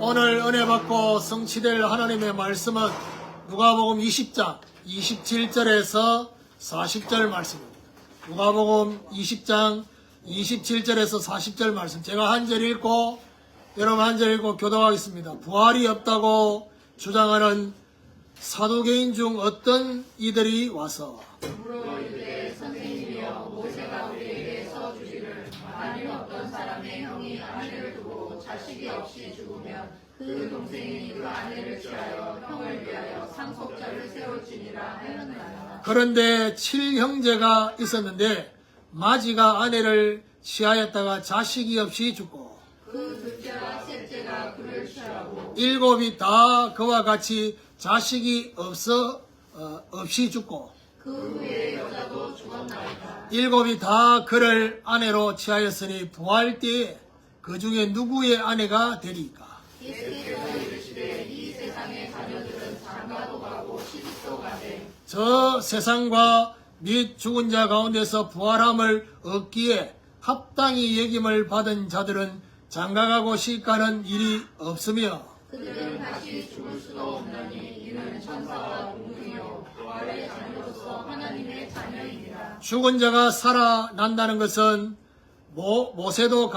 오늘 은혜 받고 성취될 하나님의 말씀은 누가복음 20장 27절에서 40절 말씀입니다. 누가복음 20장 27절에서 40절 말씀, 제가 한 절 읽고 여러분 한 절 읽고 교독하겠습니다. 부활이 없다고 주장하는 사두개인 중 어떤 이들이 와서 물어 이르되 선생님이여, 모세가 우리에게 써주기를 만일 어떤 사람의 형이 아내를 두고 자식이 없이 죽으면 그 동생이 그 아내를 취하여 형을 위하여 상속자를 세울지니라 하였나이다. 그런데 7형제가 있었는데 마지가 아내를 취하였다가 자식이 없이 죽고 그 둘째와 셋째가 그를 취하고 7이 다 그와 같이 자식이 없이 죽고 그 후에 여자도 죽었나이다. 7이 다 그를 아내로 취하였으니 부활 때에 그 중에 누구의 아내가 되리까? 예수께서 이르시되 이 세상의 자녀들은 장가도 가고 시집도 가되 저 세상과 및 죽은 자 가운데서 부활함을 얻기에 합당히 여김을 받은 자들은 장가가고 시집가는 일이 없으며 그들은 다시 죽을 수도 없나니 이는 천사와 동등이요 부활의 자녀로서 하나님의 자녀이니라. 죽은 자가 살아난다는 것은 모세도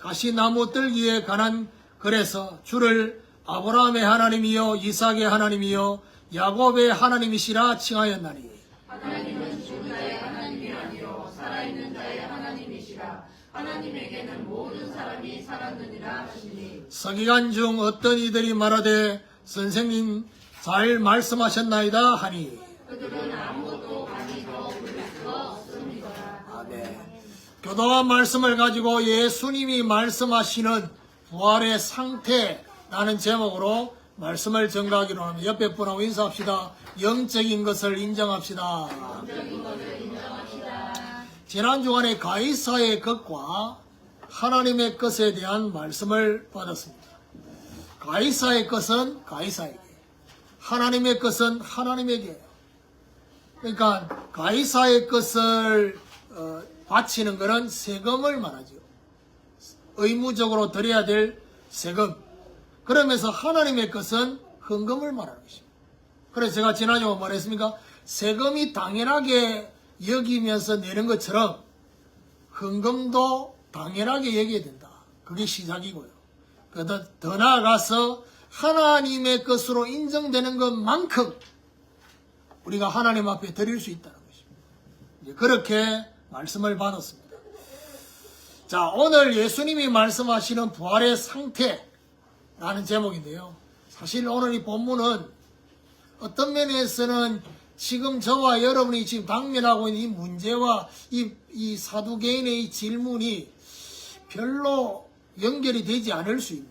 가시나무 뜰기에 관한 글에서 주를 아브라함의 하나님이요 이삭의 하나님이요 야곱의 하나님이시라 칭하였나니 하나님은 죽은 자의 하나님이 아니요 살아있는 자의 하나님이시라. 하나님에게는 모든 사람이 살았느니라 하시니 서기관 중 어떤 이들이 말하되 선생님 잘 말씀하셨나이다 하니 그들은 아무것도 아니고 부를 수가 없습니다. 아멘. 교도한 말씀을 가지고 예수님이 말씀하시는 부활의 상태라는 제목으로 말씀을 전가하기로 합니다. 옆에 분하고 인사합시다. 영적인 것을 인정합시다. 지난 주간에 가이사의 것과 하나님의 것에 대한 말씀을 받았습니다. 가이사의 것은 가이사에게, 하나님의 것은 하나님에게. 그러니까 가이사의 것을 바치는 것은 세금을 말하죠. 의무적으로 드려야 될 세금. 그러면서 하나님의 것은 헌금을 말하는 것입니다. 그래서 제가 지난주에 뭐 했습니까? 세금이 당연하게 여기면서 내는 것처럼 헌금도 당연하게 여겨야 된다. 그게 시작이고요. 더 나아가서 하나님의 것으로 인정되는 것만큼 우리가 하나님 앞에 드릴 수 있다는 것입니다. 그렇게 말씀을 받았습니다. 자, 오늘 예수님이 말씀하시는 부활의 상태라는 제목인데요. 사실 오늘 이 본문은 어떤 면에서는 지금 저와 여러분이 지금 당면하고 있는 이 문제와 이 사두개인의 이 질문이 별로 연결이 되지 않을 수 있는,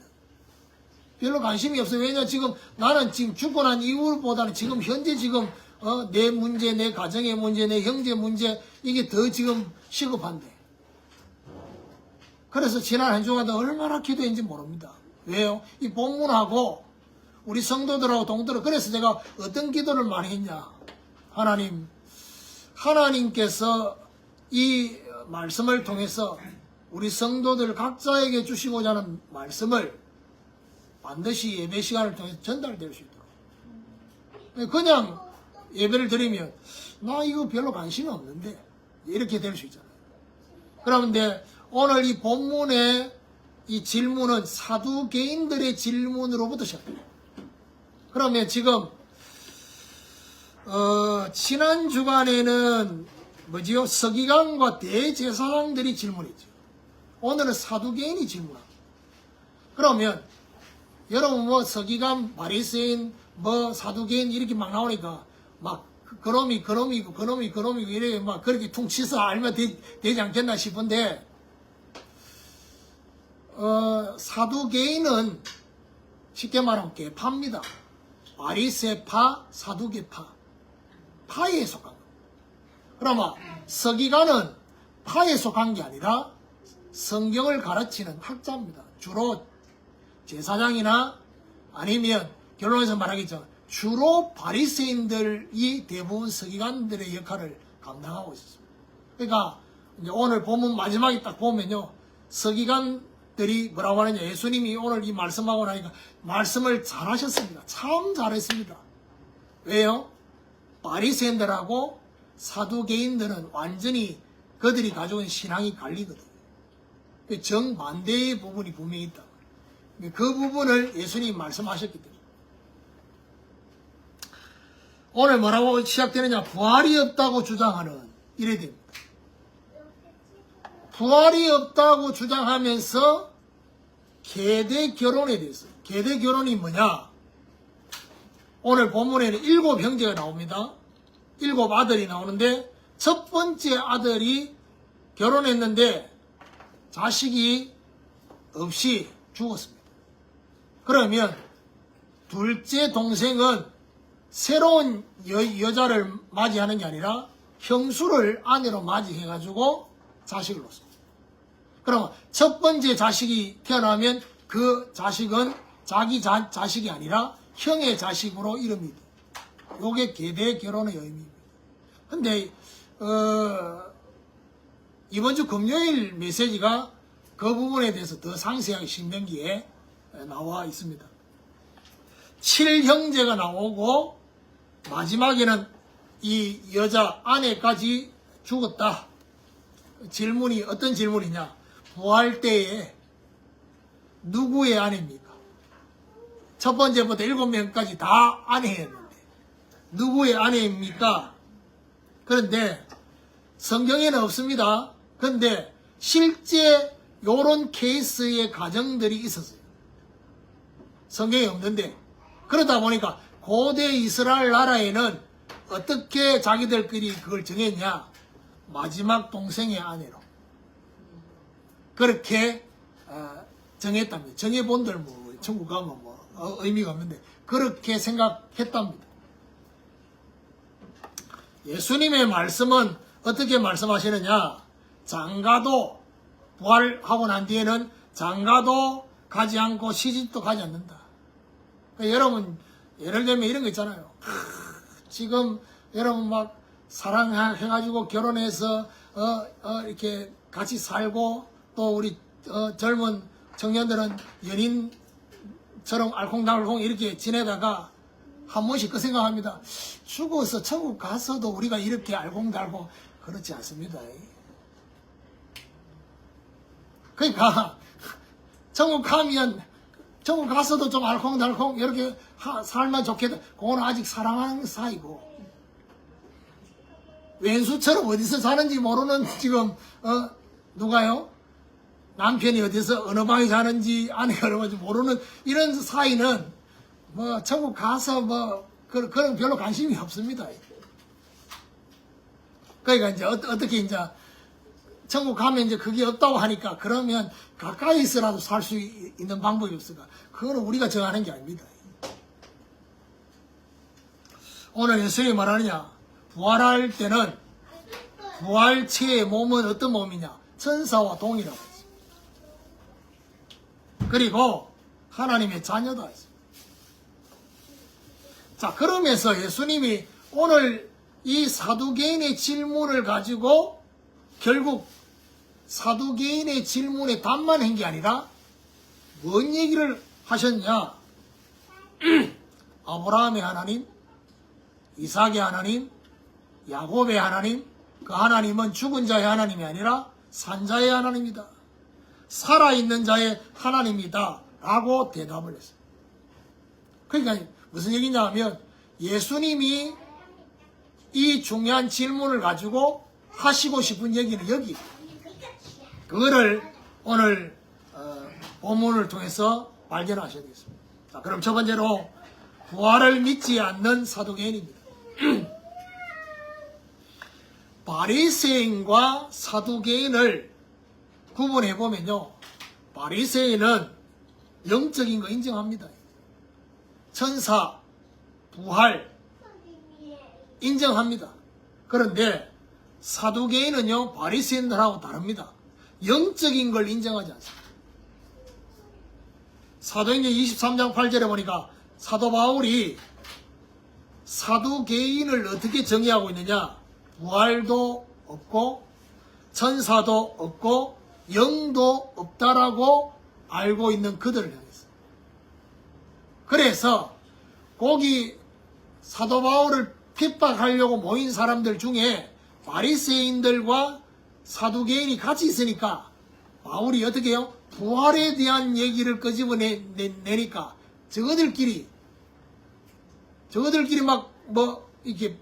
별로 관심이 없어요. 왜냐하면 지금 나는 지금 죽고 난 이후보다는 지금 현재 지금 내 문제, 내 가정의 문제, 내 형제 문제, 이게 더 지금 시급한데. 그래서 지난 한 주간 얼마나 기도했는지 모릅니다. 왜요? 이 본문하고 우리 성도들하고 동들어. 그래서 제가 어떤 기도를 많이 했냐. 하나님께서 이 말씀을 통해서 우리 성도들 각자에게 주시고자 하는 말씀을 반드시 예배 시간을 통해서 전달될 수 있도록. 그냥 예배를 드리면 나 이거 별로 관심이 없는데 이렇게 될 수 있잖아요. 그런데 오늘 이 본문의 이 질문은 사두개인들의 질문으로부터 시작해요. 그러면 지금 지난 주간에는 뭐지요? 서기관과 대제사장들이 질문했죠. 오늘은 사두개인이 질문합니다. 그러면 여러분 뭐 서기관, 바리새인, 뭐 사두개인 이렇게 막 나오니까 막 그놈이고 이래 막 그렇게 퉁치서 알면 되지 않겠나 싶은데 사두개인은 쉽게 말하면 개파입니다. 바리새파, 사두개파, 파에 속한 겁니다. 그러면 서기관은 파에 속한 게 아니라 성경을 가르치는 학자입니다. 주로 제사장이나 아니면 결론에서 말하겠죠. 주로 바리새인들이 대부분 서기관들의 역할을 감당하고 있습니다. 그러니까 이제 오늘 본문 마지막에 딱 보면요, 서기관 사도들이 뭐라고 하느냐. 예수님이 오늘 이 말씀하고 나니까 말씀을 잘하셨습니다. 참 잘했습니다. 왜요? 바리새인들하고 사두개인들은 완전히 그들이 가지고 있는 신앙이 갈리거든요. 정반대의 부분이 분명히 있다. 그 부분을 예수님이 말씀하셨기 때문에. 오늘 뭐라고 시작되느냐. 부활이 없다고 주장하는 이래 됩니다. 부활이 없다고 주장하면서 계대 결혼에 대해서. 계대 결혼이 뭐냐. 오늘 본문에는 7 형제가 나옵니다. 7 아들이 나오는데 첫 번째 아들이 결혼했는데 자식이 없이 죽었습니다. 그러면 둘째 동생은 새로운 여자를 맞이하는 게 아니라 형수를 아내로 맞이해가지고 자식을 낳습니다. 그러면 첫 번째 자식이 태어나면 그 자식은 자기 자식이 아니라 형의 자식으로 이릅니다. 요게 계대 결혼의 의미입니다. 근데 이번 주 금요일 메시지가 그 부분에 대해서 더 상세하게 신명기에 나와 있습니다. 7 형제가 나오고 마지막에는 이 여자 아내까지 죽었다. 질문이 어떤 질문이냐. 부활 때에 누구의 아내입니까? 첫 번째부터 7명까지 다 아내였는데 누구의 아내입니까? 그런데 성경에는 없습니다. 그런데 실제 요런 케이스의 가정들이 있었어요. 성경에 없는데 그러다 보니까 고대 이스라엘 나라에는 어떻게 자기들끼리 그걸 정했냐. 마지막 동생의 아내로 그렇게 정했답니다. 정해본들 뭐 천국 가면 뭐 의미가 없는데 그렇게 생각했답니다. 예수님의 말씀은 어떻게 말씀하시느냐. 장가도 부활하고 난 뒤에는 장가도 가지 않고 시집도 가지 않는다. 그러니까 여러분 예를 들면 이런 거 있잖아요. 지금 여러분 막 사랑해가지고 결혼해서 이렇게 같이 살고 또 우리 젊은 청년들은 연인처럼 알콩달콩 이렇게 지내다가 한 번씩 그 생각합니다. 죽어서 천국 가서도 우리가 이렇게 알콩달콩 그렇지 않습니다. 그러니까 천국 가면 천국 가서도 좀 알콩달콩 이렇게 살면 좋겠다. 그거는 아직 사랑하는 사이고 왼수처럼 어디서 사는지 모르는 지금 누가요? 남편이 어디서 어느 방에 사는지 아내가 어느 방인지 모르는 이런 사이는 뭐 천국 가서 뭐 그런 별로 관심이 없습니다. 그러니까 이제 어떻게 이제 천국 가면 이제 그게 없다고 하니까 그러면 가까이서라도 살 수 있는 방법이 없을까? 그거는 우리가 정하는 게 아닙니다. 오늘 예수님이 말하느냐? 부활할 때는 부활체의 몸은 어떤 몸이냐? 천사와 동이라고 했습니다. 그리고 하나님의 자녀다 했습니다. 자, 그러면서 예수님이 오늘 이 사두개인의 질문을 가지고 결국 사두개인의 질문에 답만 한 게 아니라 뭔 얘기를 하셨냐? 아브라함의 하나님, 이삭의 하나님, 야곱의 하나님, 그 하나님은 죽은 자의 하나님이 아니라 산 자의 하나님이다. 살아있는 자의 하나님이다. 라고 대답을 했어요. 그러니까 무슨 얘기냐 하면 예수님이 이 중요한 질문을 가지고 하시고 싶은 얘기는 여기. 그거를 오늘 본문을 통해서 발견하셔야 되겠습니다. 자, 그럼 첫 번째로 부활을 믿지 않는 사두개인입니다. 바리새인과 사두개인을 구분해 보면요, 바리새인은 영적인 거 인정합니다. 천사, 부활 인정합니다. 그런데 사두개인은요, 바리새인들하고 다릅니다. 영적인 걸 인정하지 않습니다. 사도행전 23장 8절에 보니까 사도 바울이 사두개인을 어떻게 정의하고 있느냐? 부활도 없고 천사도 없고 영도 없다라고 알고 있는 그들을 향해서. 그래서 거기 사도 바울을 핍박하려고 모인 사람들 중에 바리새인들과 사두개인이 같이 있으니까 바울이 어떻게 해요? 부활에 대한 얘기를 끄집어내니까 저거들끼리 이렇게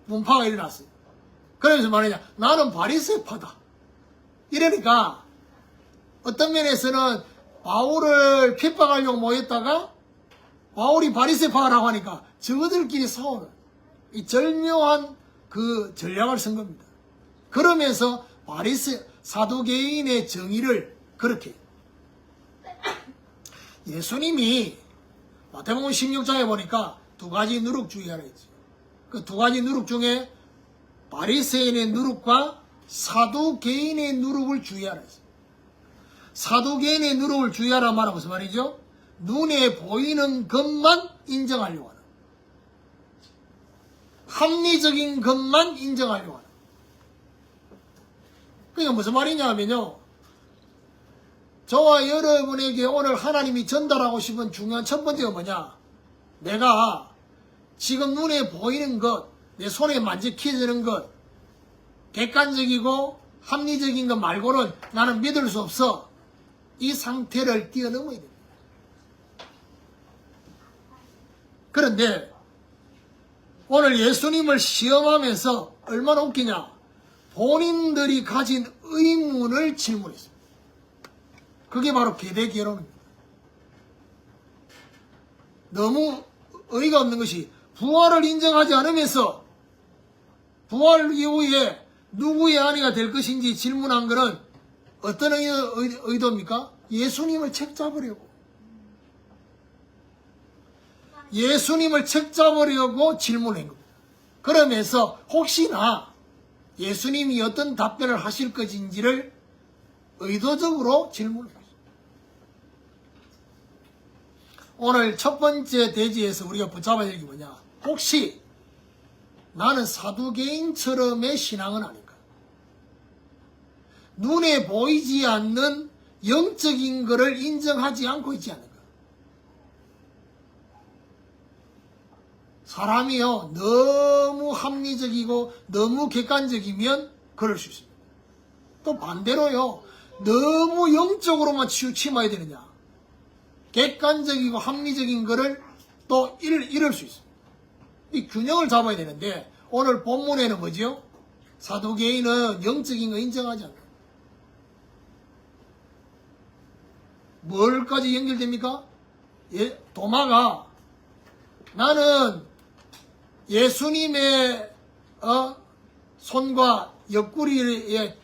분파가 일어났어요. 그러면서 말하냐, 나는 바리새파다. 이러니까 어떤 면에서는 바울을 핍박하려고 모였다가 바울이 바리새파라고 하니까 저거들끼리 싸우는 이 절묘한 그 전략을 쓴 겁니다. 그러면서 사두개인의 정의를 그렇게 예수님이 마태복음 16장에 보니까 두 가지 누룩주의하라 했지. 그 두 가지 누룩 중에 바리새인의 누룩과 사두개인의 누룩을 주의하라 했어요. 사두개인의 누룩을 주의하라 말은 무슨 말이죠? 눈에 보이는 것만 인정하려고 하는, 합리적인 것만 인정하려고 하는. 그러니까 무슨 말이냐 하면요, 저와 여러분에게 오늘 하나님이 전달하고 싶은 중요한 첫 번째가 뭐냐, 내가 지금 눈에 보이는 것, 내 손에 만지켜지는 것, 객관적이고 합리적인 것 말고는 나는 믿을 수 없어. 이 상태를 뛰어넘어야 됩니다. 그런데 오늘 예수님을 시험하면서 얼마나 웃기냐, 본인들이 가진 의문을 질문했습니다. 그게 바로 계대개론입니다. 너무 어이가 없는 것이 부활을 인정하지 않으면서 부활 이후에 누구의 아내가 될 것인지 질문한 것은 어떤 의도입니까? 예수님을 책잡으려고. 예수님을 책잡으려고 질문한 겁니다. 그러면서 혹시나 예수님이 어떤 답변을 하실 것인지를 의도적으로 질문했습니다. 오늘 첫 번째 대지에서 우리가 붙잡아야 될 게 뭐냐, 혹시 나는 사두개인처럼의 신앙은 아닌가? 눈에 보이지 않는 영적인 것을 인정하지 않고 있지 않은가? 사람이요, 너무 합리적이고 너무 객관적이면 그럴 수 있습니다. 또 반대로요, 너무 영적으로만 치우침해야 되느냐, 객관적이고 합리적인 것을 또 잃을 수 있습니다. 이 균형을 잡아야 되는데 오늘 본문에는 뭐죠? 사두개인은 영적인 거 인정하지 않아요. 뭘까지 연결됩니까? 도마가 나는 예수님의 손과 옆구리에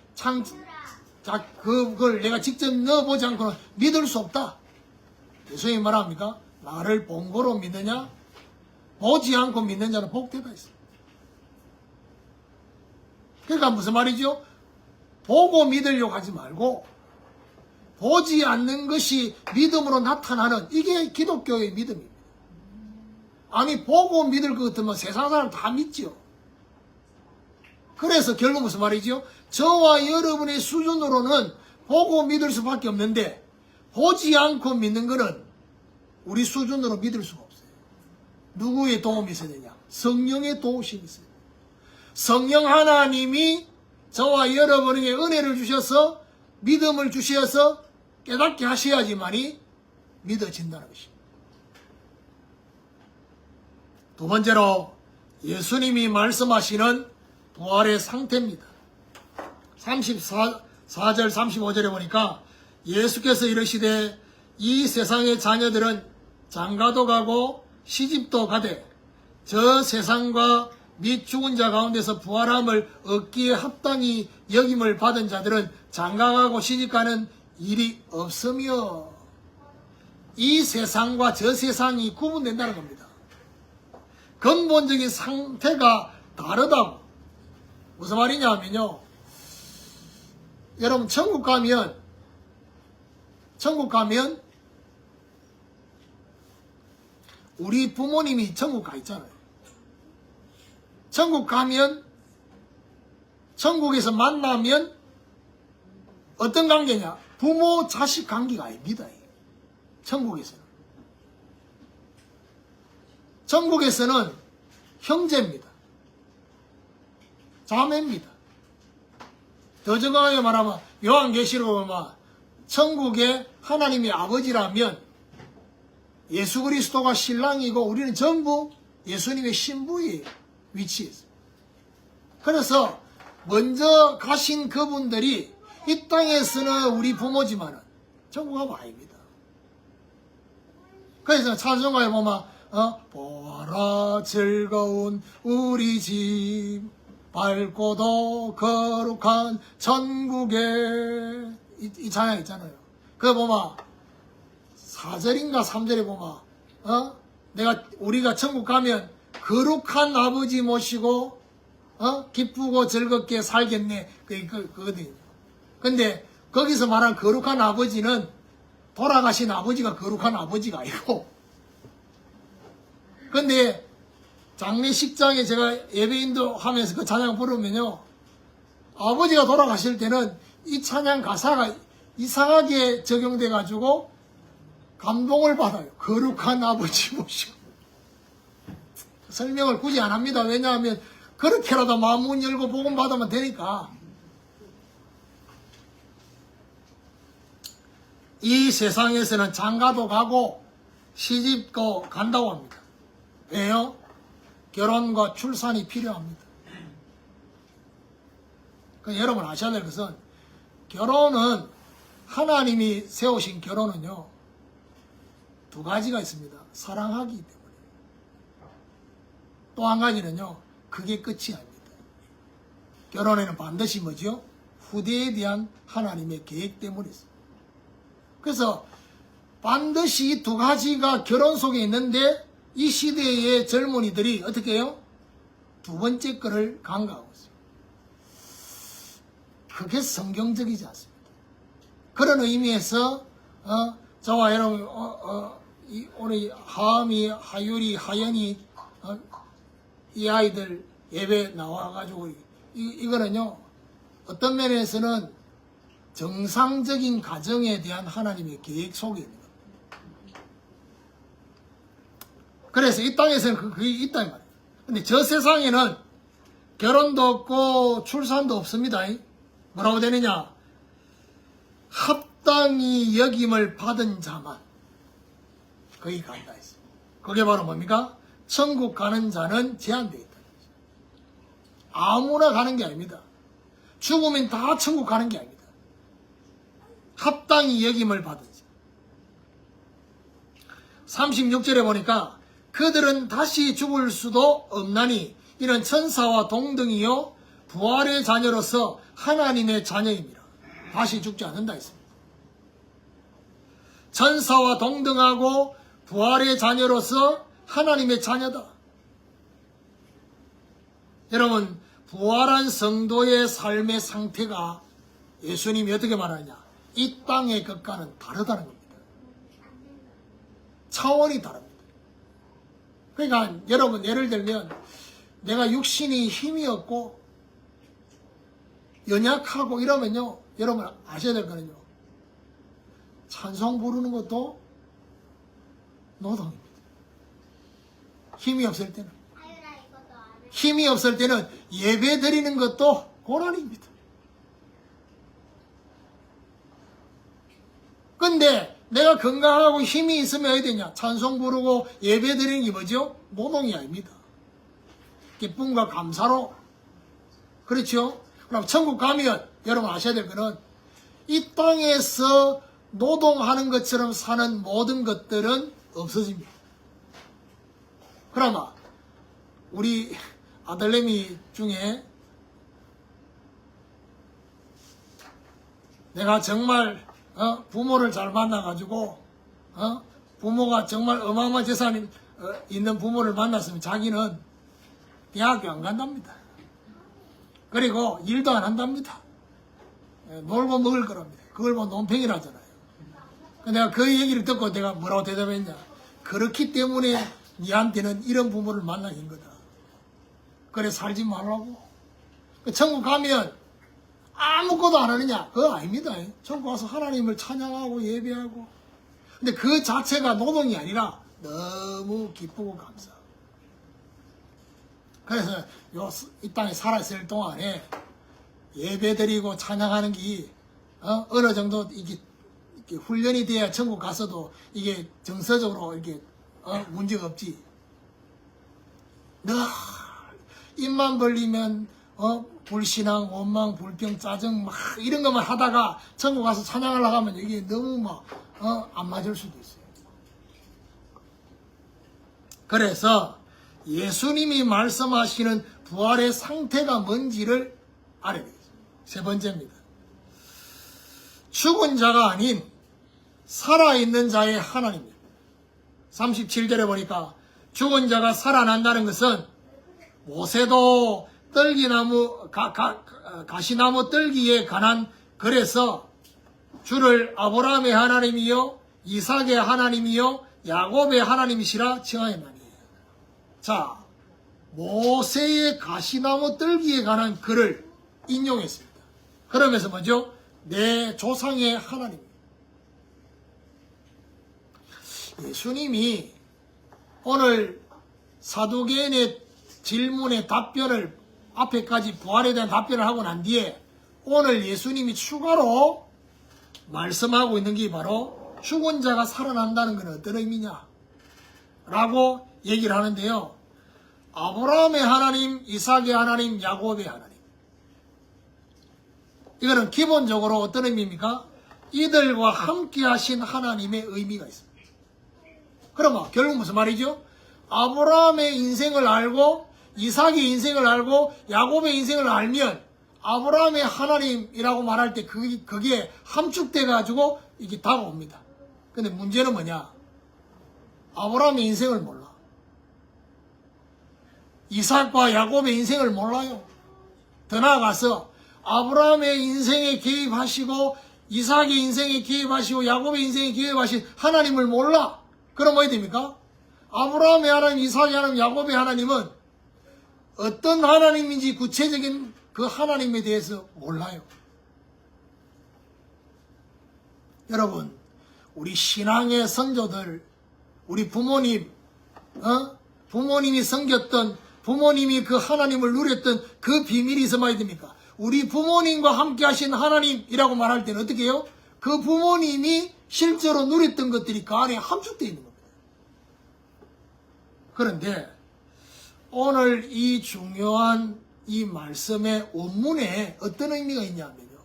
그걸 내가 직접 넣어보지 않고는 믿을 수 없다. 예수님이 말합니까? 나를 본 거로 믿느냐? 보지 않고 믿는 자는 복되다 했습니다. 그러니까 무슨 말이죠? 보고 믿으려고 하지 말고 보지 않는 것이 믿음으로 나타나는, 이게 기독교의 믿음입니다. 아니 보고 믿을 것 같으면 세상 사람 다 믿죠. 그래서 결국 무슨 말이죠? 저와 여러분의 수준으로는 보고 믿을 수밖에 없는데 보지 않고 믿는 것은 우리 수준으로 믿을 수가 없어요. 누구의 도움이 있어야 되냐? 성령의 도우심이 있어요. 성령 하나님이 저와 여러분에게 은혜를 주셔서 믿음을 주셔서 깨닫게 하셔야지만이 믿어진다는 것입니다. 두 번째로 예수님이 말씀하시는 부활의 상태입니다. 34절 35절에 보니까 예수께서 이르시되 이 세상의 자녀들은 장가도 가고 시집도 가되 저 세상과 및 죽은 자 가운데서 부활함을 얻기에 합당히 여김을 받은 자들은 장가가고 시집가는 일이 없으며, 이 세상과 저 세상이 구분된다는 겁니다. 근본적인 상태가 다르다고. 무슨 말이냐 하면요, 여러분 천국 가면 우리 부모님이 천국 가 있잖아요. 천국 가면 천국에서 만나면 어떤 관계냐? 부모 자식 관계가 아닙니다. 천국에서는. 천국에서는 형제입니다. 자매입니다. 더 정확하게 말하면 요한계시록에 보면 천국의 하나님이 아버지라면 예수 그리스도가 신랑이고 우리는 전부 예수님의 신부의 위치에 있어요. 그래서 먼저 가신 그분들이 이 땅에서는 우리 부모지만은 천국하고 아닙니다. 그래서 찬송가에 보면 보아라 즐거운 우리 집 밝고도 거룩한 천국에 이 찬양 있잖아요. 그거 보면 4절인가 3절에 보면 우리가 천국 가면 거룩한 아버지 모시고 기쁘고 즐겁게 살겠네. 그거거든요. 근데 거기서 말한 거룩한 아버지는 돌아가신 아버지가 거룩한 아버지가 아니고, 근데 장례식장에 제가 예배인도 하면서 그 찬양 부르면요, 아버지가 돌아가실 때는 이 찬양 가사가 이상하게 적용돼 가지고 감동을 받아요. 거룩한 아버지 모시고. 설명을 굳이 안 합니다. 왜냐하면 그렇게라도 마음 문 열고 복음 받으면 되니까. 이 세상에서는 장가도 가고 시집도 간다고 합니다. 왜요? 결혼과 출산이 필요합니다. 여러분 아셔야 될 것은, 결혼은, 하나님이 세우신 결혼은요, 두 가지가 있습니다. 사랑하기 때문에. 또 한 가지는요, 그게 끝이 아닙니다. 결혼에는 반드시 뭐죠? 후대에 대한 하나님의 계획 때문에 있습니다. 그래서 반드시 이 두 가지가 결혼 속에 있는데, 이 시대의 젊은이들이 어떻게 해요? 두 번째 거를 간과하고 있어요. 그게 성경적이지 않습니다. 그런 의미에서 저와 여러분 오늘 하음이, 하율이, 하연이 이 아이들 예배 나와가지고 이거는요, 어떤 면에서는 정상적인 가정에 대한 하나님의 계획 속입니다. 그래서 이 땅에서는 그게 있다 이 말이에요. 근데 저 세상에는 결혼도 없고 출산도 없습니다. 뭐라고 되느냐? 합당히 여김을 받은 자만 거기 간다 했어요. 그게 바로 뭡니까? 천국 가는 자는 제한되어 있다. 아무나 가는 게 아닙니다. 죽으면 다 천국 가는 게 아닙니다. 합당히 여김을 받은 자. 36절에 보니까 그들은 다시 죽을 수도 없나니 이는 천사와 동등이요 부활의 자녀로서 하나님의 자녀입니다. 다시 죽지 않는다 했습니다. 천사와 동등하고 부활의 자녀로서 하나님의 자녀다. 여러분, 부활한 성도의 삶의 상태가 예수님이 어떻게 말하냐? 이 땅의 것과는 다르다는 겁니다. 차원이 다릅니다. 그러니까 여러분, 예를 들면 내가 육신이 힘이 없고 연약하고 이러면요, 여러분 아셔야 될 거는요, 찬송 부르는 것도 노동입니다. 힘이 없을 때는 예배 드리는 것도 고난입니다. 근데 내가 건강하고 힘이 있으면 어디 되냐? 찬송 부르고 예배 드리는 게 뭐죠? 노동이 아닙니다. 기쁨과 감사로. 그렇죠? 그럼 천국 가면 여러분 아셔야 될 거는 이 땅에서 노동하는 것처럼 사는 모든 것들은 없어집니다. 그러나 우리 아들내미 중에 내가 정말 부모를 잘 만나가지고 부모가 정말 어마어마한 재산이 있는 부모를 만났으면 자기는 대학교 안 간답니다. 그리고 일도 안 한답니다. 놀고 먹을 거랍니다. 그걸 보면 논팽이라잖아요. 내가 그 얘기를 듣고 내가 뭐라고 대답했냐? 그렇기 때문에 니한테는 이런 부모를 만나긴 거다. 그래 살지 말라고. 천국 가면 아무것도 안 하느냐? 그거 아닙니다. 천국 가서 하나님을 찬양하고 예배하고. 근데 그 자체가 노동이 아니라 너무 기쁘고 감사하고. 그래서 이 땅에 살아있을 동안에 예배드리고 찬양하는 게 어느 정도 이게 훈련이 돼야 천국 가서도 이게 정서적으로 이렇게 문제가 없지. 늘 입만 벌리면 불신앙, 원망, 불평, 짜증 막 이런 것만 하다가 천국 가서 찬양하려고 하면 이게 너무 막 안 맞을 수도 있어요. 그래서 예수님이 말씀하시는 부활의 상태가 뭔지를 알아야 되겠습니다. 세 번째입니다. 죽은 자가 아닌 살아있는 자의 하나님입니다. 37절에 보니까 죽은 자가 살아난다는 것은 모세도 가시나무 떨기에 관한 글에서 주를 아브라함의 하나님이요 이삭의 하나님이요 야곱의 하나님이시라 칭하였나니. 자, 모세의 가시나무 떨기에 관한 글을 인용했습니다. 그러면서 뭐죠? 내 조상의 하나님. 예수님이 오늘 사두개인의 질문의 답변을 앞에까지 부활에 대한 답변을 하고 난 뒤에 오늘 예수님이 추가로 말씀하고 있는 게 바로 죽은 자가 살아난다는 건 어떤 의미냐 라고 얘기를 하는데요. 아브라함의 하나님, 이삭의 하나님, 야곱의 하나님. 이거는 기본적으로 어떤 의미입니까? 이들과 함께 하신 하나님의 의미가 있습니다. 그러면 결국 무슨 말이죠? 아브라함의 인생을 알고 이삭의 인생을 알고 야곱의 인생을 알면 아브라함의 하나님이라고 말할 때 그게 함축돼 가지고 이게 다가옵니다. 근데 문제는 뭐냐? 아브라함의 인생을 몰라. 이삭과 야곱의 인생을 몰라요. 더 나아가서 아브라함의 인생에 개입하시고 이삭의 인생에 개입하시고 야곱의 인생에 개입하신 하나님을 몰라. 그럼 뭐 해야 됩니까? 아브라함의 하나님, 이삭의 하나님, 야곱의 하나님은 어떤 하나님인지 구체적인 그 하나님에 대해서 몰라요. 여러분, 우리 신앙의 선조들, 우리 부모님, 부모님이 섬겼던, 부모님이 그 하나님을 누렸던 그 비밀이 있어야 됩니까? 우리 부모님과 함께 하신 하나님이라고 말할 때는 어떻게 해요? 그 부모님이 실제로 누렸던 것들이 그 안에 함축되어 있는 겁니다. 그런데 오늘 이 중요한 이 말씀의 원문에 어떤 의미가 있냐면요.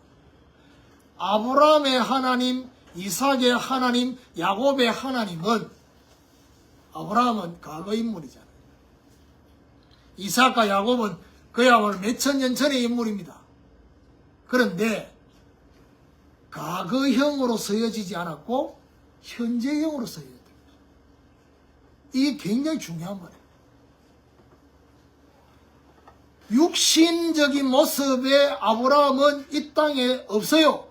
아브라함의 하나님, 이삭의 하나님, 야곱의 하나님은 아브라함은 과거 인물이잖아요. 이삭과 야곱은 그야말로 몇천 년 전의 인물입니다. 그런데 과거형으로 쓰여지지 않았고 현재형으로 쓰여야 됩니다. 이게 굉장히 중요한 말이에요. 육신적인 모습의 아브라함은 이 땅에 없어요.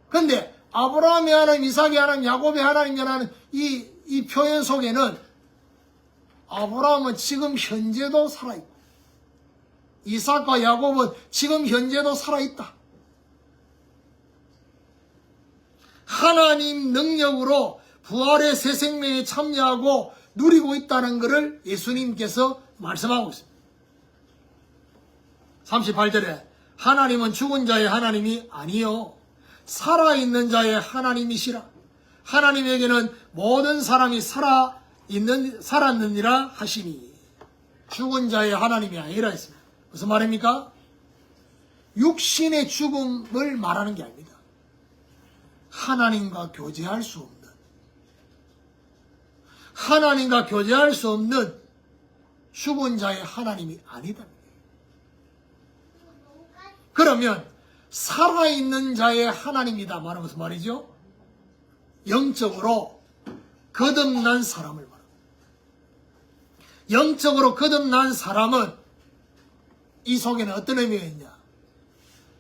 그런데 아브라함의 하나님, 이삭의 하나님, 야곱의 하나님이라는 이 표현 속에는 아브라함은 지금 현재도 살아있고 이삭과 야곱은 지금 현재도 살아있다. 하나님 능력으로 부활의 새 생명에 참여하고 누리고 있다는 것을 예수님께서 말씀하고 있습니다. 38절에 하나님은 죽은 자의 하나님이 아니요 살아있는 자의 하나님이시라. 하나님에게는 모든 사람이 살았느니라 하시니. 죽은 자의 하나님이 아니라 했습니다. 무슨 말입니까? 육신의 죽음을 말하는 게 아닙니다. 하나님과 교제할 수 없는, 하나님과 교제할 수 없는 죽은 자의 하나님이 아니다. 그러면 살아있는 자의 하나님이다 말하면 무슨 말이죠? 영적으로 거듭난 사람을 말합니다. 영적으로 거듭난 사람은 이 속에는 어떤 의미가 있냐?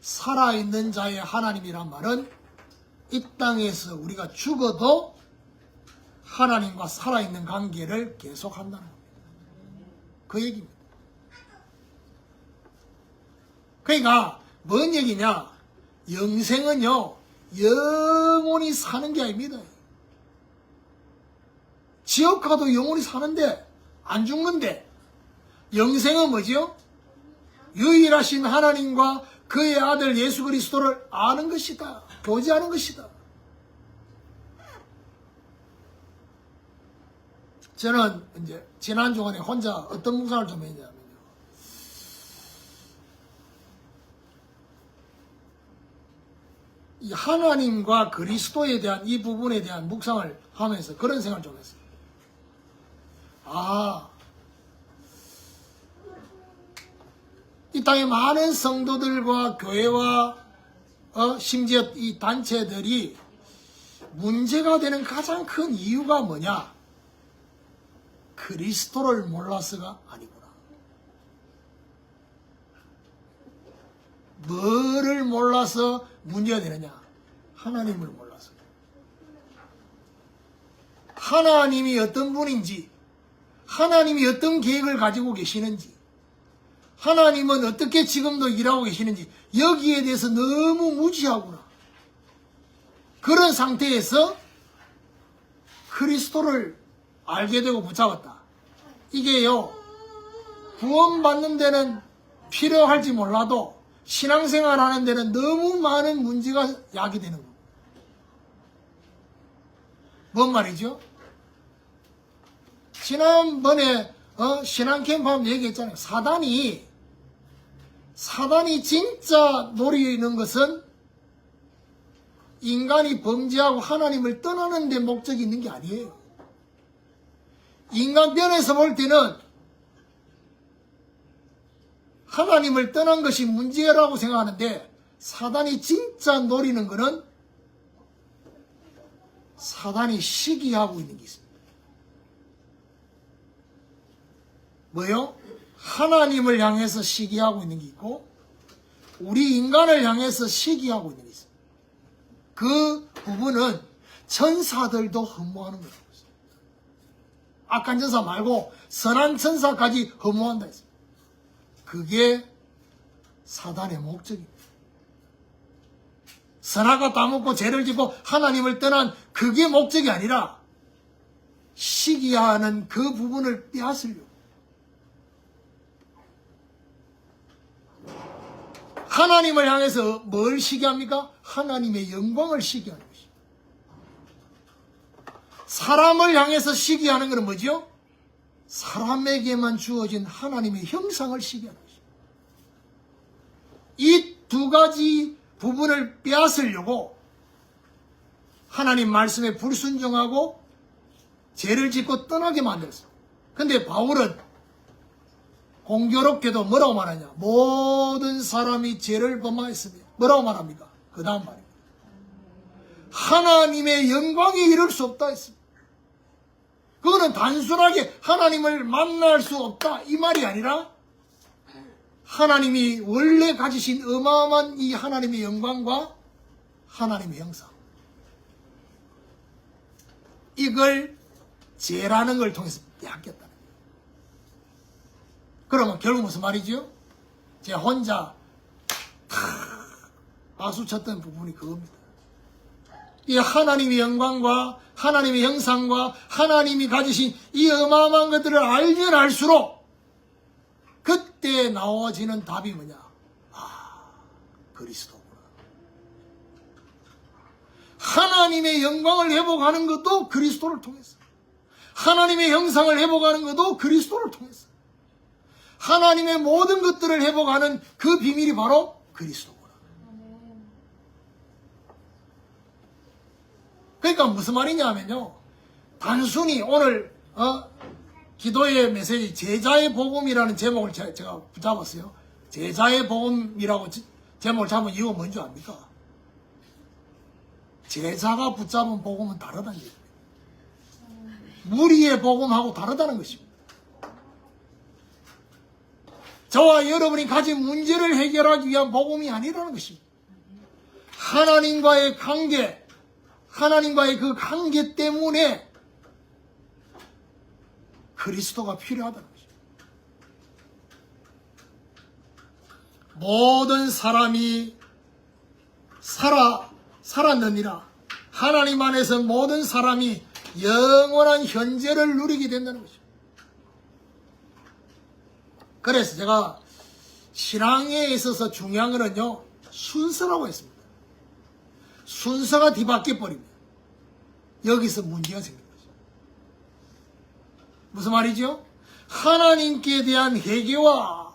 살아있는 자의 하나님이란 말은 이 땅에서 우리가 죽어도 하나님과 살아있는 관계를 계속한다는 겁니다. 그 얘기입니다. 그러니까 뭔 얘기냐? 영생은요, 영원히 사는 게 아닙니다. 지옥 가도 영원히 사는데, 안 죽는데, 영생은 뭐지요? 유일하신 하나님과 그의 아들 예수 그리스도를 아는 것이다. 교제하는 것이다. 저는 이제 지난 주간에 혼자 어떤 묵상을 좀 했냐면요. 이 하나님과 그리스도에 대한 이 부분에 대한 묵상을 하면서 그런 생각을 좀 했어요. 이 땅의 많은 성도들과 교회와 심지어 이 단체들이 문제가 되는 가장 큰 이유가 뭐냐? 그리스도를 몰라서가 아니구나. 뭐를 몰라서 문제가 되느냐? 하나님을 몰라서. 하나님이 어떤 분인지, 하나님이 어떤 계획을 가지고 계시는지, 하나님은 어떻게 지금도 일하고 계시는지 여기에 대해서 너무 무지하구나. 그런 상태에서 그리스도를 알게 되고 붙잡았다. 이게요, 구원받는 데는 필요할지 몰라도 신앙생활 하는 데는 너무 많은 문제가 야기되는 거예요. 뭔 말이죠? 지난번에 신앙 캠프 하면 얘기했잖아요. 사단이 진짜 노리는 것은 인간이 범죄하고 하나님을 떠나는 데 목적이 있는 게 아니에요. 인간 면에서 볼 때는 하나님을 떠난 것이 문제라고 생각하는데, 사단이 진짜 노리는 것은 사단이 시기하고 있는 게 있습니다. 뭐요? 하나님을 향해서 시기하고 있는 게 있고, 우리 인간을 향해서 시기하고 있는 게 있습니다. 그 부분은 천사들도 허무하는 거예요. 악한 천사 말고 선한 천사까지 허무한다 했습니다. 그게 사단의 목적입니다. 선악과 따먹고 죄를 짓고 하나님을 떠난 그게 목적이 아니라 시기하는 그 부분을 빼앗으려고. 하나님을 향해서 뭘 시기합니까? 하나님의 영광을 시기하는 것입니다. 사람을 향해서 시기하는 것은 뭐죠? 사람에게만 주어진 하나님의 형상을 시기하는 것입니다. 이 두 가지 부분을 빼앗으려고 하나님 말씀에 불순종하고 죄를 짓고 떠나게 만들었어요. 근데 바울은 공교롭게도 뭐라고 말하냐? 모든 사람이 죄를 범하였으며 뭐라고 말합니까? 그 다음 말입니다. 하나님의 영광에 이를 수 없다 했습니다. 그거는 단순하게 하나님을 만날 수 없다 이 말이 아니라 하나님이 원래 가지신 어마어마한 이 하나님의 영광과 하나님의 형상, 이걸 죄라는 걸 통해서 빼앗겼다는 거예요. 그러면 결국 무슨 말이죠? 제가 혼자 아수쳤던 부분이 그겁니다. 이 하나님의 영광과 하나님의 형상과 하나님이 가지신 이 어마어마한 것들을 알면 알수록 그때 나와지는 답이 뭐냐? 그리스도구나. 하나님의 영광을 회복하는 것도 그리스도를 통해서, 하나님의 형상을 회복하는 것도 그리스도를 통해서, 하나님의 모든 것들을 회복하는 그 비밀이 바로 그리스도구나. 그러니까 무슨 말이냐 하면요, 단순히 오늘 기도의 메시지 제자의 복음이라는 제목을 제가 붙잡았어요. 제자의 복음이라고 제목을 잡은 이유가 뭔지 압니까? 제자가 붙잡은 복음은 다르다는 얘기입니다. 무리의 복음하고 다르다는 것입니다. 저와 여러분이 가진 문제를 해결하기 위한 복음이 아니라는 것입니다. 하나님과의 관계, 하나님과의 그 관계 때문에 그리스도가 필요하다는 것입니다. 모든 사람이 살았느니라. 하나님 안에서 모든 사람이 영원한 현재를 누리게 된다는 것입니다. 그래서 제가 신앙에 있어서 중요한 거는요, 순서라고 했습니다. 순서가 뒤바뀌어 버립니다. 여기서 문제가 생깁니다. 무슨 말이죠? 하나님께 대한 회개와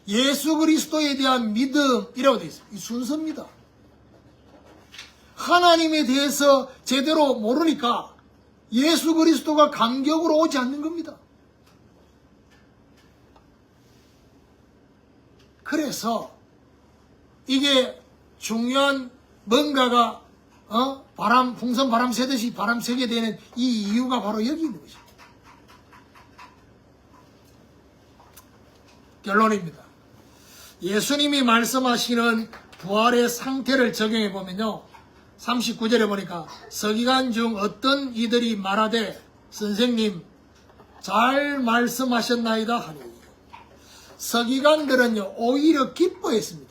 예수 그리스도에 대한 믿음이라고 되어 있습니다. 이 순서입니다. 하나님에 대해서 제대로 모르니까 예수 그리스도가 감격으로 오지 않는 겁니다. 그래서 이게 중요한 뭔가가 풍선 바람 새듯이 바람 새게 되는 이 이유가 바로 여기 있는 것입니다. 결론입니다. 예수님이 말씀하시는 부활의 상태를 적용해 보면요, 39절에 보니까 서기관 중 어떤 이들이 말하되 선생님 잘 말씀하셨나이다 하니, 서기관들은요 오히려 기뻐했습니다.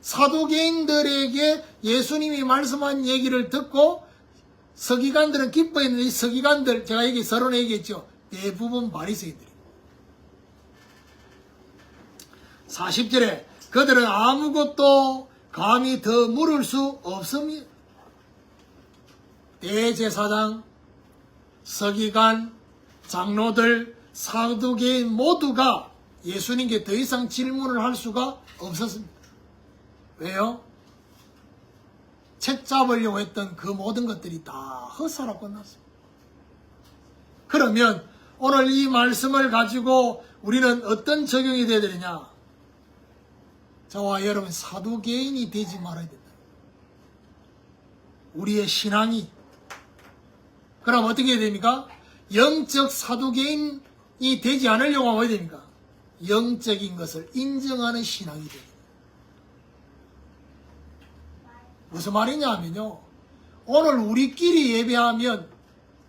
사두개인들에게 예수님이 말씀한 얘기를 듣고 서기관들은 기뻐했는데, 이 서기관들 제가 여기 서론에 얘기했죠. 대부분 바리새인들입니다. 40절에 그들은 아무것도 감히 더 물을 수 없습니다. 대제사장, 서기관, 장로들, 사두개인 모두가 예수님께 더 이상 질문을 할 수가 없었습니다. 왜요? 책 잡으려고 했던 그 모든 것들이 다 헛사로 끝났습니다. 그러면 오늘 이 말씀을 가지고 우리는 어떤 적용이 되어야 되느냐? 저와 여러분 사두개인이 되지 말아야 된다. 우리의 신앙이. 그럼 어떻게 해야 됩니까? 영적 사두개인이 되지 않으려고 하면 어떻게 됩니까? 영적인 것을 인정하는 신앙이 됩니다. 무슨 말이냐 하면요, 오늘 우리끼리 예배하면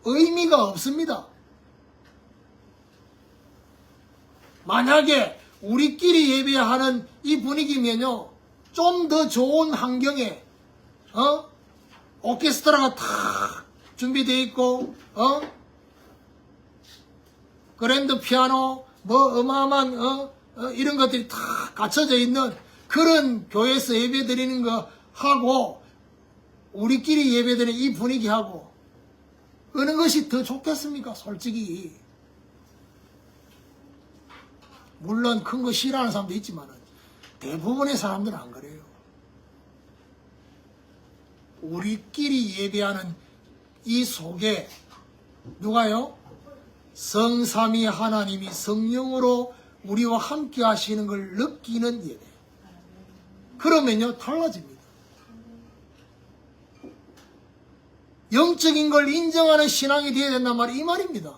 의미가 없습니다. 만약에 우리끼리 예배하는 이 분위기면요, 좀 더 좋은 환경에 오케스트라가 탁 준비되어 있고 그랜드 피아노 뭐 어마어마한 이런 것들이 다 갖춰져 있는 그런 교회에서 예배 드리는 거 하고 우리끼리 예배 드리는 이 분위기하고 어느 것이 더 좋겠습니까? 솔직히. 물론 큰 거 싫어하는 사람도 있지만 대부분의 사람들은 안 그래요. 우리끼리 예배하는 이 속에 누가요? 성삼위 하나님이 성령으로 우리와 함께 하시는 걸 느끼는 예배. 그러면요 달라집니다. 영적인 걸 인정하는 신앙이 되어야 된단 말이 이 말입니다.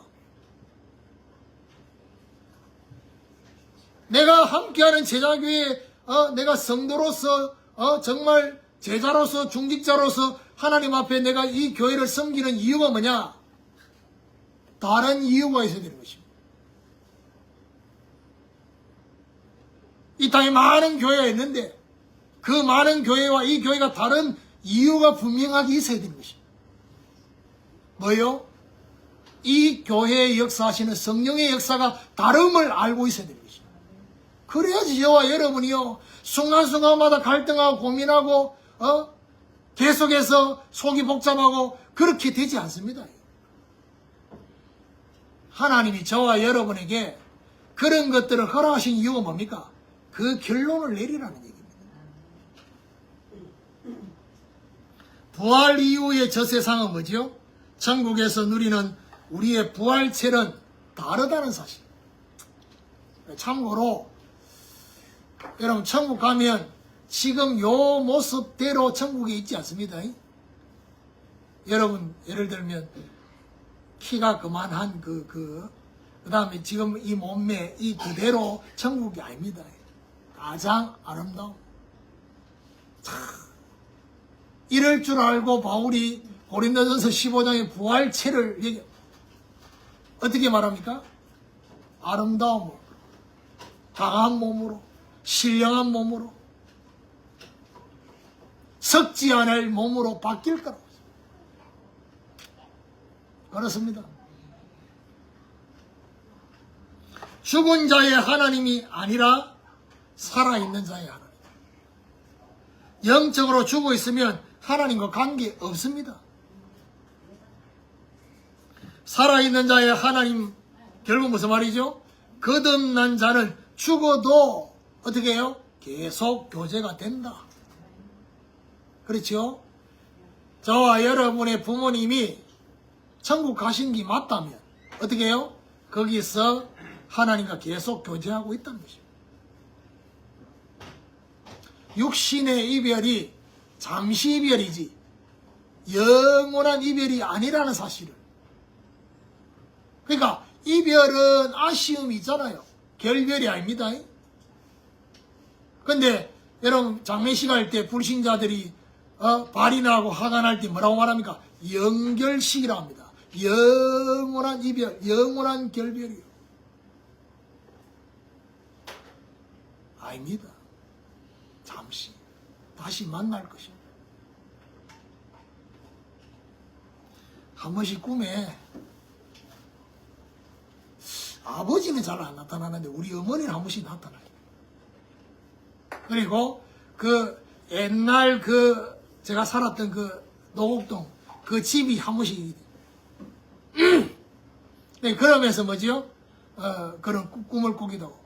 내가 함께하는 제자교회, 내가 성도로서, 정말 제자로서, 중직자로서 하나님 앞에 내가 이 교회를 섬기는 이유가 뭐냐? 다른 이유가 있어야 되는 것입니다. 이 땅에 많은 교회가 있는데 그 많은 교회와 이 교회가 다른 이유가 분명하게 있어야 되는 것입니다. 뭐요? 이 교회의 역사하시는 성령의 역사가 다름을 알고 있어야 되는 것입니다. 그래야지 저와 여러분이요 순간순간마다 갈등하고 고민하고 계속해서 속이 복잡하고 그렇게 되지 않습니다. 하나님이 저와 여러분에게 그런 것들을 허락하신 이유가 뭡니까? 그 결론을 내리라는 얘기입니다. 부활 이후의 저 세상은 뭐죠? 천국에서 누리는 우리의 부활체는 다르다는 사실. 참고로 여러분 천국 가면 지금 요 모습대로 천국에 있지 않습니다. 여러분 예를 들면 키가 그만한 그 다음에 지금 이 몸매 이 그대로 천국이 아닙니다. 가장 아름다움. 이럴 줄 알고 바울이 고린도전서 15장의 부활체를 어떻게 말합니까? 아름다움으로. 강한 몸으로, 신령한 몸으로, 썩지 않을 몸으로 바뀔 거라고. 그렇습니다. 죽은 자의 하나님이 아니라 살아있는 자의 하나님. 영적으로 죽어 있으면 하나님과 관계 없습니다. 살아있는 자의 하나님, 결국 무슨 말이죠? 거듭난 자는 죽어도 어떻게 해요? 계속 교제가 된다. 그렇죠? 저와 여러분의 부모님이 천국 가신 게 맞다면 어떻게 해요? 거기서 하나님과 계속 교제하고 있다는 것입니다. 육신의 이별이 잠시 이별이지 영원한 이별이 아니라는 사실을. 그러니까 이별은 아쉬움이 있잖아요. 결별이 아닙니다. 근데 여러분 장례식 할 때 불신자들이 발이 나고 화가 날 때 뭐라고 말합니까? 영결식이라고 합니다. 영원한 이별, 영원한 결별이요. 아닙니다. 잠시 다시 만날 것입니다. 한 번씩 꿈에 아버지는 잘 안 나타나는데 우리 어머니는 한 번씩 나타나요. 그리고 그 옛날 그 제가 살았던 그 노곡동 그 집이 한 번씩 네, 그러면서 뭐지요? 그런 꿈을 꾸기도 하고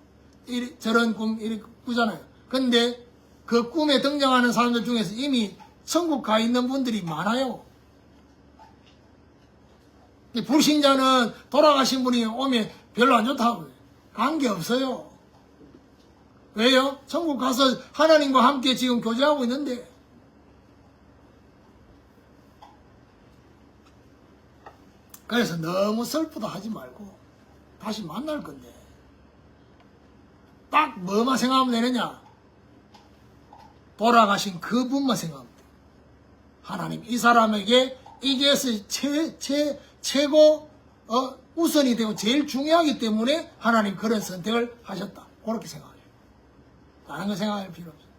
저런 꿈 이렇게 꾸잖아요. 근데 그 꿈에 등장하는 사람들 중에서 이미 천국 가 있는 분들이 많아요. 불신자는 돌아가신 분이 오면 별로 안 좋다고요. 관계없어요. 왜요? 천국 가서 하나님과 함께 지금 교제하고 있는데. 그래서 너무 슬프다 하지 말고 다시 만날 건데 딱 뭐만 생각하면 되느냐? 돌아가신 그분만 생각하면 돼. 하나님 이 사람에게 이게 최고 우선이 되고 제일 중요하기 때문에 하나님 그런 선택을 하셨다. 그렇게 생각해요. 다른 거 생각할 필요 없어요.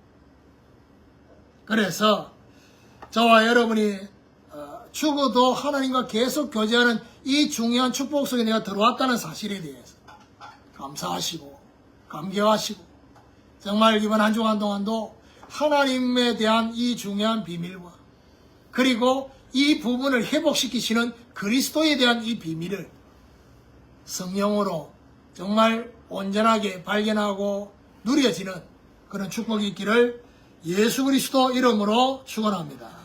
그래서 저와 여러분이 죽어도 하나님과 계속 교제하는 이 중요한 축복 속에 내가 들어왔다는 사실에 대해서 감사하시고 감개하시고 정말 이번 한 주간 동안도 하나님에 대한 이 중요한 비밀과 그리고 이 부분을 회복시키시는 그리스도에 대한 이 비밀을 성령으로 정말 온전하게 발견하고 누려지는 그런 축복이 있기를 예수 그리스도 이름으로 축원합니다.